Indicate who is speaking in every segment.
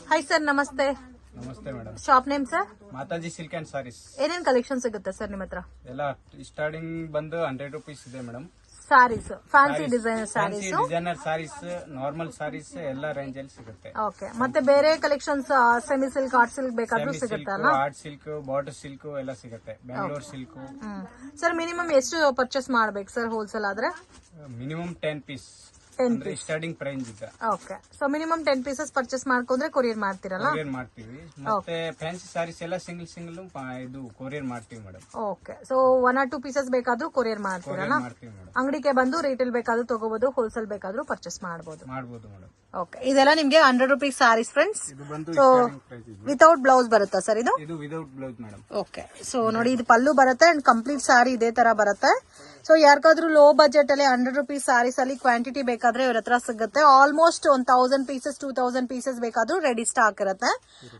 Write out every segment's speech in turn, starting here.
Speaker 1: Hi sir, ನಮಸ್ತೆ.
Speaker 2: ನಮಸ್ತೆ madam.
Speaker 1: Shop name sir?
Speaker 2: Mataji silk and sarees.
Speaker 1: ಏನೇನ್ ಕಲೆಕ್ಷನ್ ಸಿಗುತ್ತೆ ಸರ್ ನಿಮ್ಮ ಹತ್ರ?
Speaker 2: ಎಲ್ಲ ಸ್ಟಾರ್ಟಿಂಗ್ ಬಂದು 100 rupees ಇದೆ madam.
Speaker 1: Sarees, fancy designer sarees,
Speaker 2: designer sarees, normal sarees ಎಲ್ಲ ರೇಂಜ್ ಅಲ್ಲಿ ಸಿಗುತ್ತೆ.
Speaker 1: ಓಕೆ. ಮತ್ತೆ ಬೇರೆ collections semi silk, art silk ಬೇಕಾದ್ರೂ ಸಿಗುತ್ತಲ್ಲ?
Speaker 2: ಆರ್ಟ್ ಸಿಲ್ಕ್, ಬಾರ್ಡರ್ ಸಿಲ್ಕ್ ಎಲ್ಲ ಸಿಗುತ್ತೆ. ಬೆಂಗಳೂರು ಸಿಲ್ಕ್.
Speaker 1: ಸರ್ ಮಿನಿಮಮ್ ಎಷ್ಟು ಪರ್ಚೇಸ್ ಮಾಡ್ಬೇಕು ಸರ್ ಹೋಲ್ಸೇಲ್ ಆದ್ರೆ?
Speaker 2: ಮಿನಿಮಮ್ 10 ಪೀಸ್ ಸ್ಟಾರ್ಟಿಂಗ್ ಪ್ರೈಸ್ ಇದೆ.
Speaker 1: Okay. So minimum 10 pieces purchase ಮಾಡ್ಕೊಂಡ್ರೆ ಕೊರಿಯರ್ ಮಾಡ್ತೀರಲ್ಲ?
Speaker 2: ಕೊರಿಯರ್ ಮಾಡ್ತೀವಿ. ಮತ್ತೆ ಫ್ಯಾನ್ಸಿ ಸಾರೀಸ್ ಎಲ್ಲ ಸಿಂಗಲ್ ಇದು ಕೊರಿಯರ್ ಮಾಡ್ತೀವಿ madam.
Speaker 1: Okay. So 1 or 2 pieces ಬೇಕಾದ್ರೂ ಕೊರಿಯರ್ ಮಾಡ್ತೀರಲ್ಲ?
Speaker 2: ಮಾಡ್ತೀವಿ ಮೇಡಮ್.
Speaker 1: ಅಂಗಡಿಗೆ ಬಂದು ರಿಟೇಲ್ ಬೇಕಾದ್ರೂ ತಗೋಬಹುದು, ಹೋಲ್ಸೇಲ್ ಬೇಕಾದ್ರೂ ಪರ್ಚೇಸ್ ಮಾಡಬಹುದು
Speaker 2: ಮೇಡಮ್.
Speaker 1: ಓಕೆ. ಇದೆಲ್ಲ ನಿಮ್ಗೆ 100 rupees ಸಾರೀಸ್ ಫ್ರೆಂಡ್ಸ್.
Speaker 2: ಇದು ಬಂದು
Speaker 1: ಸೊ ವಿತೌಟ್ ಬ್ಲೌಸ್ ಬರುತ್ತಾ ಸರ್ ಇದು?
Speaker 2: ಇದು without blouse madam.
Speaker 1: Okay. So ನೋಡಿ, ಇದು ಪಲ್ಲು ಬರುತ್ತೆ ಅಂಡ್ ಕಂಪ್ಲೀಟ್ ಸಾರಿ ಇದೇ ತರ ಬರುತ್ತೆ. ಸೊ ಯಾರಿಗಾದ್ರೂ ಲೋ ಬಜೆಟ್ ಅಲ್ಲಿ 100 rupees ಸಾರೀಸ್ ಅಲ್ಲಿ ಕ್ವಾಂಟಿಟಿ ಬೇಕಾದ್ರೆ ಇವ್ರ ಹತ್ರ ಸಿಗುತ್ತೆ. ಆಲ್ಮೋಸ್ಟ್ 1000 ಪೀಸಸ್ 2000 ಪೀಸಸ್ ಬೇಕಾದ್ರೂ ರೆಡಿ ಸ್ಟಾಕ್ ಇರುತ್ತೆ.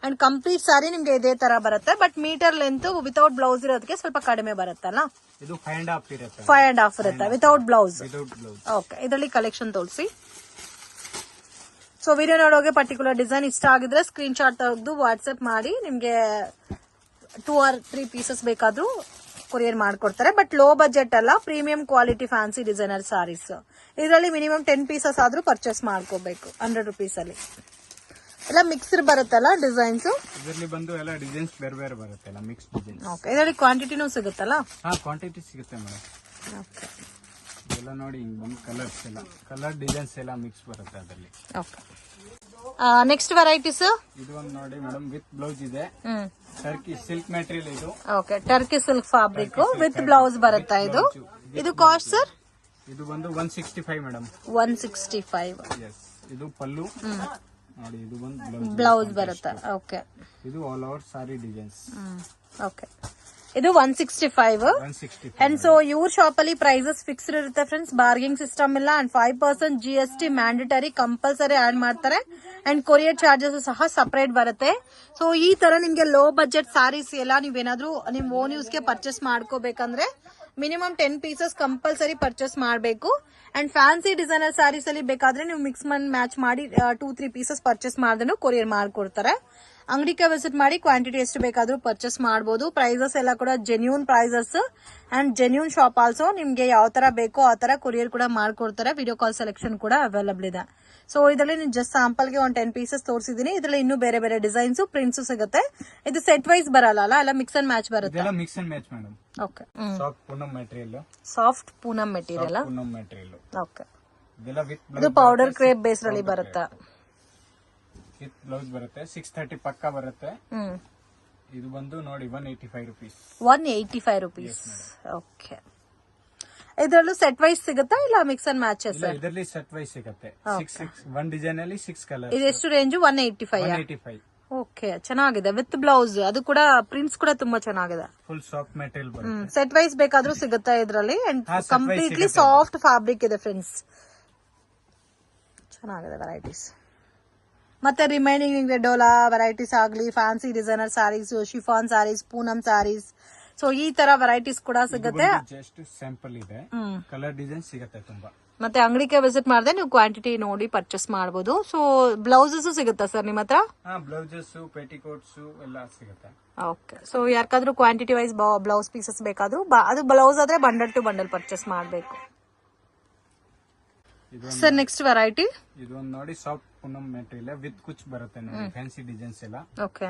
Speaker 1: ಅಂಡ್ ಕಂಪ್ಲೀಟ್ ಸಾರಿ ನಿಮ್ಗೆ ಇದೇ ತರ ಬರುತ್ತೆ. But metre length without blouse ಇರೋದಕ್ಕೆ ಸ್ವಲ್ಪ ಕಡಿಮೆ ಬರುತ್ತಲ್ಲ?
Speaker 2: ಇದು 5.5 ಇರುತ್ತೆ.
Speaker 1: 5.5 ಇರುತ್ತೆ ವಿತೌಟ್ ಬ್ಲೌಸ್.
Speaker 2: ಬ್ಲೌಸ್.
Speaker 1: ಓಕೆ. ಇದರಲ್ಲಿ ಕಲೆಕ್ಷನ್ ತೋರಿಸಿ. ಸೊ ವಿಡಿಯೋ ನೋಡೋಕೆ ಪರ್ಟಿಕ್ಯುಲರ್ ಡಿಸೈನ್ ಇಷ್ಟ ಆಗಿದ್ರೆ ಸ್ಕ್ರೀನ್ ಶಾಟ್ ತೆಗೆದು ವಾಟ್ಸ್ಆಪ್ ಮಾಡಿ. ನಿಮ್ಗೆ 2 or 3 ಪೀಸಸ್ ಬೇಕಾದ್ರೂ ಕೊರಿಯರ್ ಮಾಡ್ಕೊಡ್ತಾರೆ. ಬಟ್ ಲೋ ಬಜೆಟ್ ಅಲ್ಲ, premium quality fancy designer sarees. ಇದರಲ್ಲಿ ಮಿನಿಮಮ್ 10 ಪೀಸಸ್ ಆದ್ರೂ ಪರ್ಚೇಸ್ ಮಾಡ್ಕೋಬೇಕು 100 rupees ಅಲ್ಲಿ. ಎಲ್ಲ ಮಿಕ್ಸ್ಡ್ ಬರುತ್ತಲ್ಲ ಡಿಸೈನ್ಸ್?
Speaker 2: ಇದರಲ್ಲಿ ಬಂದು ಎಲ್ಲ ಡಿಸೈನ್ಸ್ ಬೇರೆ ಬೇರೆ ಬರುತ್ತೆ, ಎಲ್ಲ ಮಿಕ್ಸ್ ಡಿಸೈನ್ಸ್.
Speaker 1: ಓಕೆ. ಇದರಲ್ಲಿ ಕ್ವಾಂಟಿಟಿನೂ ಸಿಗುತ್ತಲ್ಲ?
Speaker 2: ಹಾ, ಕ್ವಾಂಟಿಟಿ ಸಿಗುತ್ತೆ ಮೇಡಮ್.
Speaker 1: ಓಕೆ.
Speaker 2: ಎಲ್ಲ ನೋಡಿ, ಹಿಂಗ್ ಬಂದು ಕಲರ್ಸ್ ಎಲ್ಲ ಕಲರ್ ಡಿಸೈನ್ಸ್ ಎಲ್ಲ ಮಿಕ್ಸ್ ಬರುತ್ತೆ ಅದರಲ್ಲಿ.
Speaker 1: ಓಕೆ. ನೆಕ್ಸ್ಟ್ ವೆರೈಟೀಸ್
Speaker 2: ಇದು ಒಂದು ನೋಡಿ ಮೇಡಮ್, ವಿತ್ ಬ್ಲೌಸ್ ಇದೆ. ಟರ್ಕಿ ಸಿಲ್ಕ್ ಮೆಟೀರಿಯಲ್ ಇದು.
Speaker 1: Okay. Turkey silk fabric with blouse ಬರುತ್ತಾ ಇದು? ಇದು ಕಾಸ್ಟ್ ಸರ್?
Speaker 2: ಇದು ಬಂದು 165 ಮೇಡಮ್.
Speaker 1: 165.
Speaker 2: ಎಸ್. ಇದು ಪಲ್ಲು ನೋಡಿ, ಇದು ಬಂದು
Speaker 1: ಬ್ಲೌಸ್ ಬರುತ್ತಾ? ಓಕೆ.
Speaker 2: ಇದು all over sari designs.
Speaker 1: Okay. ಇದು 165. ಅಂಡ್ ಸೊ ಇವ್ರ ಶಾಪ್ ಅಲ್ಲಿ ಪ್ರೈಸಸ್ ಫಿಕ್ಸ್ಡ್ ಇರುತ್ತೆ ಫ್ರೆಂಡ್ಸ್. ಬಾರ್ಗಿಂಗ್ ಸಿಸ್ಟಮ್ ಇಲ್ಲ. And 5% GST mandatory compulsory add ಮಾಡ್ತಾರೆ. ಅಂಡ್ ಕೊರಿಯರ್ ಚಾರ್ಜಸ್ ಸಹ ಸಪರೇಟ್ ಬರುತ್ತೆ. ಸೊ ಈ ತರ ನಿಮ್ಗೆ ಲೋ ಬಜೆಟ್ ಸಾರೀಸ್ ಎಲ್ಲ ನೀವೇನಾದ್ರೂ ನಿಮ್ ಓನ್ ಯೂಸ್ ಗೆ ಪರ್ಚೇಸ್ ಮಾಡ್ಕೋಬೇಕಂದ್ರೆ ಮಿನಿಮಮ್ 10 ಪೀಸಸ್ ಕಂಪಲ್ಸರಿ ಪರ್ಚೇಸ್ ಮಾಡಬೇಕು. ಅಂಡ್ ಫ್ಯಾನ್ಸಿ ಡಿಸೈನರ್ ಸ್ಯಾರೀಸ್ ಅಲ್ಲಿ ಬೇಕಾದ್ರೆ ನೀವು ಮಿಕ್ಸ್ ಮ್ಯಾಚ್ ಮಾಡಿ 2-3 ಪೀಸಸ್ ಪರ್ಚೇಸ್ ಮಾಡಿದ್ರು ಕೊರಿಯರ್ ಮಾಡ್ಕೊಡ್ತಾರೆ. ಅಂಗಡಿಗೆ ವಿಸಿಟ್ ಮಾಡಿ ಕ್ವಾಂಟಿಟಿ ಎಷ್ಟು ಬೇಕಾದ್ರೂ ಪರ್ಚೇಸ್ ಮಾಡಬಹುದು. ಪ್ರೈಸಸ್ ಎಲ್ಲ ಕೂಡ genuine prices and genuine shop also. ನಿಮ್ಗೆ ಯಾವ ತರ ಬೇಕೋ ಆ ತರ ಕೊರಿಯರ್ ಕೂಡ ಮಾಡ್ಕೊಡ್ತಾರೆ. ವಿಡಿಯೋ ಕಾಲ್ ಸೆಲೆಕ್ಷನ್ ಕೂಡ ಅವೈಲಬಲ್ ಇದೆ. ಸೊ ಇದರಲ್ಲಿ ನೀವು ಜಸ್ಟ್ ಸ್ಯಾಂಪಲ್ ಗೆ 10 ಪೀಸಸ್ ತೋರಿಸಿದೀನಿ. ಇದರಲ್ಲಿ ಇನ್ನೂ ಬೇರೆ ಬೇರೆ ಡಿಸೈನ್ಸ್ ಪ್ರಿಂಟ್ಸ್ ಸಿಗುತ್ತೆ. ಇದು ಸೆಟ್ ವೈಸ್ ಬರಲ್ಲ ಅಲ್ಲ, ಮಿಕ್ಸ್ ಅಂಡ್ ಮ್ಯಾಚ್ ಬರುತ್ತೆ?
Speaker 2: Mix and match madam.
Speaker 1: Okay.
Speaker 2: Soft Poonam material.
Speaker 1: Soft Poonam material. Okay. ಇದು ಪೌಡರ್ ಕ್ರೇಪ್ ಬೇಸ್ ಅಲ್ಲಿ ಬರುತ್ತೆ.
Speaker 2: ವಿತ್ ಬ್ಲೌಸ್ ಬರುತ್ತೆ. 630 ಪಕ್ಕ ಬರುತ್ತೆ. ಇದು ಬಂದು ನೋಡಿ 185 rupees.
Speaker 1: 185 rupees. ಓಕೆ. ಇದರಲ್ಲೂ ಸೆಟ್ ವೈಸ್ ಸಿಗುತ್ತಾ ಇಲ್ಲ ಮಿಕ್ಸ್ ಅಂಡ್ ಮ್ಯಾಚಸ್?
Speaker 2: ಇದರಲ್ಲಿ ಸೆಟ್ ವೈಸ್ ಸಿಗುತ್ತೆ. 1 ಡಿಸೈನ್ ಅಲ್ಲಿ 6 ಕಲರ್.
Speaker 1: ಇದು ಎಷ್ಟು ರೇಂಜ್? 185. ಓಕೆ. ಚೆನ್ನಾಗಿದೆ ವಿತ್ ಬ್ಲೌಸ್. ಅದು ಕೂಡ ಪ್ರಿಂಟ್ಸ್ ಕೂಡ ತುಂಬಾ ಚೆನ್ನಾಗಿದೆ.
Speaker 2: ಫುಲ್ ಸಾಫ್ಟ್ ಮೆಟೀರಿಯಲ್ ಬರುತ್ತೆ.
Speaker 1: ಸೆಟ್ ವೈಸ್ ಬೇಕಾದ್ರೂ ಸಿಗುತ್ತಾ ಇದರಲ್ಲಿ? ಅಂಡ್ ಕಂಪ್ಲೀಟ್ಲಿ ಸಾಫ್ಟ್ ಫ್ಯಾಬ್ರಿಕ್ ಇದೆ ಫ್ರೆಂಡ್ಸ್. ಚೆನ್ನಾಗಿದೆ ವೆರೈಟೀಸ್. ಮತ್ತೆ ರಿಮೈನಿಂಗ್ ಡೋಲಾ ವೆರೈಟೀಸ್ ಆಗಲಿ, fancy designer sarees, chiffon sarees, Poonam sarees, so ಈ ತರ ವೆರೈಟೀಸ್ ಕೂಡ ಸಿಗುತ್ತೆ.
Speaker 2: ಜಸ್ಟ್ ಸ್ಯಾಂಪಲ್ ಇದೆ. ಕಲರ್ ಡಿಸೈನ್ ಸಿಗುತ್ತೆ ತುಂಬಾ.
Speaker 1: ಮತ್ತೆ ಅಂಗಡಿಗೆ ವಿಸಿಟ್ ಮಾಡಿದ್ರೆ ನೀವು ಕ್ವಾಂಟಿಟಿ ನೋಡಿ ಪರ್ಚೇಸ್ ಮಾಡಬಹುದು. ಸೊ ಬ್ಲೌಸಸ್ ಸಿಗುತ್ತಾ ಸರ್ ನಿಮ್ಮ ಹತ್ರ?
Speaker 2: ಬ್ಲೌಸಸ್, ಪೆಟಿಕೋಟ್ಸ್ ಎಲ್ಲ ಸಿಗುತ್ತೆ.
Speaker 1: ಓಕೆ. ಸೊ ಯಾರಿಗಾದ್ರೂ ಕ್ವಾಂಟಿಟಿ ವೈಸ್ ಬ್ಲೌಸ್ ಪೀಸಸ್ ಬೇಕಾದ್ರೂ ಅದು ಬ್ಲೌಸ್ ಆದ್ರೆ ಬಂಡಲ್ ಟು ಬಂಡಲ್ ಪರ್ಚೇಸ್ ಮಾಡಬೇಕು. ಸರ್ ನೆಕ್ಸ್ಟ್ ವೆರೈಟಿ
Speaker 2: ಇದು ನೋಡಿ, ಸಾಫ್ಟ್ ಪೂನಂ ಮೆಟೀರಿಯಲ್ ವಿತ್ ಕುಚ್ ಬರುತ್ತೆ ನೋಡಿ, ಫ್ಯಾನ್ಸಿ ಡಿಸೈನ್ಸ್ ಎಲ್ಲ.
Speaker 1: ಓಕೆ.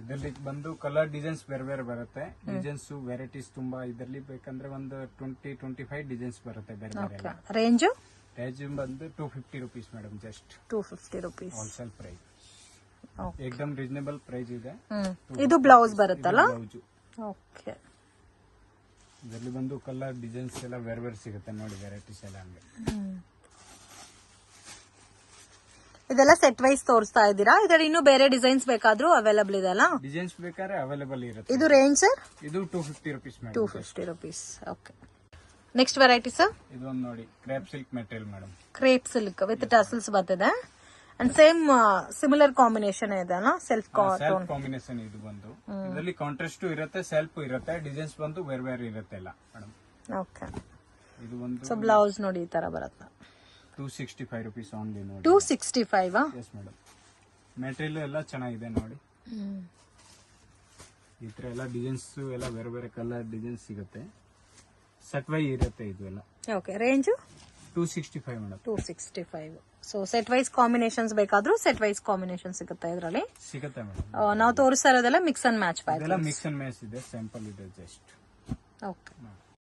Speaker 2: ಇದರಲ್ಲಿ ಬಂದು ಕಲರ್ ಡಿಸೈನ್ಸ್ ಬೇರೆ ಬೇರೆ ಬರುತ್ತೆ. ಡಿಸೈನ್ಸ್ ವೆರೈಟೀಸ್ ತುಂಬಾ. ಇದರಲ್ಲಿ ಬೇಕಂದ್ರೆ ಒಂದು 20-25 ಡಿಸೈನ್ಸ್ ಬರುತ್ತೆ ಬೇರೆ ಬೇರೆ.
Speaker 1: ರೇಂಜ್
Speaker 2: ಬಂದು 250 rupees madam. Just
Speaker 1: 250 rupees
Speaker 2: wholesale price. ಏಕದಮ್ ರೀಸನೇಬಲ್ ಪ್ರೈಸ್ ಇದೆ.
Speaker 1: ಇದು ಬ್ಲೌಸ್ ಬರುತ್ತಲ್ಲ? ಓಕೆ.
Speaker 2: ಇದರಲ್ಲಿ ಬಂದು ಕಲರ್ ಡಿಸೈನ್ಸ್ ಎಲ್ಲ ಬೇರೆ ಬೇರೆ ಸಿಗುತ್ತೆ ನೋಡಿ, ವೆರೈಟೀಸ್ ಎಲ್ಲ ಹಂಗೆ.
Speaker 1: ಇದೆಲ್ಲ ಸೆಟ್ ವೈಸ್ ತೋರಿಸ್ತಾ ಇದ್ದೀರಾ? ಇದರಲ್ಲಿ ಇನ್ನೂ ಬೇರೆ ಡಿಸೈನ್ಸ್ ಬೇಕಾದ್ರೂ ಅವೈಲಬಲ್ ಇದೆ ಅಲ್ಲ?
Speaker 2: ಡಿಸೈನ್ಸ್ ಬೇಕಾದ್ರೆ ಅವೈಲಬಲ್ ಇರುತ್ತೆ.
Speaker 1: ಇದು ರೇಂಜ್ ಸರ್?
Speaker 2: ಇದು 250 rupees madam.
Speaker 1: 250 rupees. Okay. Next variety sir?
Speaker 2: ಇದು ಒಂದು ನೋಡಿ, crepe silk material madam.
Speaker 1: Crepe silk with tassels ಬರ್ತದೆ. ಅಂಡ್ ಸೇಮ್ ಸಿಮಿಲರ್ ಕಾಂಬಿನೇಷನ್ ಇದೆ ಅಲ್ಲ? ಸೆಲ್ಫ್
Speaker 2: ಕಾಂಬಿನೇಷನ್ ಇದು ಬಂದು. ಇದರಲ್ಲಿ ಕಾಂಟ್ರಾಸ್ಟ್ ಇರುತ್ತೆ, ಸೆಲ್ಫ್ ಇರುತ್ತೆ, ಡಿಸೈನ್ಸ್ ಬಂದು ಬೇರೆ ಬೇರೆ ಇರುತ್ತೆ ಎಲ್ಲ ಮೇಡಮ್.
Speaker 1: ಓಕೆ.
Speaker 2: ಇದು ಒಂದು.
Speaker 1: ಸೊ ಬ್ಲೌಸ್ ನೋಡಿ ಈ ತರ ಬರುತ್ತೆ.
Speaker 2: 265 rupees only ನೋಡಿ.
Speaker 1: 265?
Speaker 2: Yes madam. ಮೆಟೀರಿಯಲ್ ಎಲ್ಲ ಚೆನ್ನಾಗಿದೆ ನೋಡಿ. ಈ ತರ ಎಲ್ಲ ಡಿಸೈನ್ಸ್ ಎಲ್ಲ ಬೇರೆ ಬೇರೆ ಕಲರ್ ಡಿಸೈನ್ಸ್ ಸಿಗುತ್ತೆ. ಸೆಟ್ ವೈ ಇರುತ್ತೆ ಇದು ಎಲ್ಲ.
Speaker 1: Okay, range
Speaker 2: 265 madam.
Speaker 1: 265. So set wise combinations ಬೇಕಾದ್ರೂ ಸೆಟ್ ವೈಸ್ ಕಾಂಬಿನೇಷನ್ ಸಿಗುತ್ತೆ ಇದರಲ್ಲಿ.
Speaker 2: ಸಿಗುತ್ತೆ ಮೇಡಮ್.
Speaker 1: ನಾವು ತೋರಿಸ್ತಾ ಇರೋದೆಲ್ಲ ಮಿಕ್ಸ್ ಅಂಡ್ ಮ್ಯಾಚ್
Speaker 2: ಇದೆಲ್ಲ ಮಿಕ್ಸ್ ಅಂಡ್ ಮ್ಯಾಚ್ ಇದೆ, ಸ್ಯಾಂಪಲ್ ಇದೆ ಜಸ್ಟ್.
Speaker 1: ಓಕೆ.